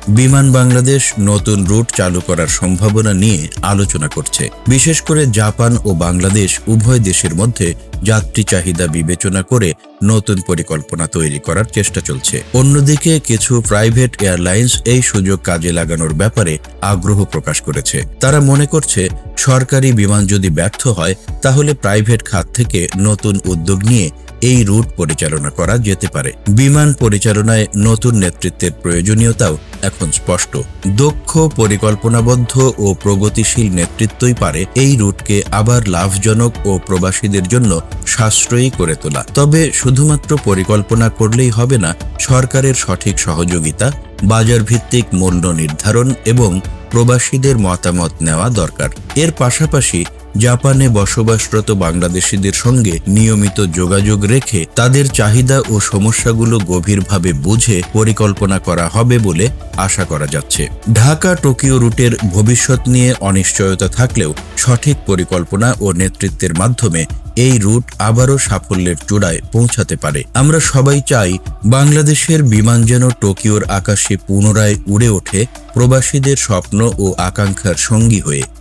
বিমান বাংলাদেশ নতুন রুট চালু করার সম্ভাবনা নিয়ে আলোচনা করছে। বিশেষ করে জাপান ও বাংলাদেশ উভয় দেশের মধ্যে যাত্রী চাহিদা বিবেচনা করে নতুন পরিকল্পনা তৈরি করার চেষ্টা চলছে। অন্যদিকে কিছু প্রাইভেট এয়ারলাইন্স এই সুযোগ কাজে লাগানোর ব্যাপারে আগ্রহ প্রকাশ করেছে। তারা মনে করছে, সরকারি বিমান যদি ব্যর্থ হয় তাহলে প্রাইভেট খাত থেকে নতুন উদ্যোগ নিয়ে এই রুট পরিচালনা করা যেতে পারে। বিমান পরিচালনায় নতুন নেতৃত্বের প্রয়োজনীয়তাও এখন স্পষ্ট। দক্ষ, পরিকল্পনাবদ্ধ ও প্রগতিশীল নেতৃত্বই পারে এই রুটকে আবার লাভজনক ও প্রবাসীদের জন্য সাশ্রয়ী করে তোলা। তবে শুধুমাত্র পরিকল্পনা করলেই হবে না, সরকারের সঠিক সহযোগিতা, বাজার ভিত্তিক মূল্য নির্ধারণ এবং প্রবাসীদের মতামত নেওয়া দরকার। এর পাশাপাশি জাপানে বসবাসরত বাংলাদেশিদের সঙ্গে নিয়মিত যোগাযোগ রেখে তাদের চাহিদা ও সমস্যাগুলো গভীরভাবে বুঝে পরিকল্পনা করা হবে বলে আশা করা যাচ্ছে। ঢাকা টোকিও রুটের ভবিষ্যৎ নিয়ে অনিশ্চয়তা থাকলেও সঠিক পরিকল্পনা ও নেতৃত্বের মাধ্যমে এই রুট আবারও সাফল্যের চূড়ায় পৌঁছাতে পারে। আমরা সবাই চাই বাংলাদেশের বিমান যেন টোকিওর আকাশে পুনরায় উড়ে ওঠে, প্রবাসীদের স্বপ্ন ও আকাঙ্ক্ষার সঙ্গী হয়ে।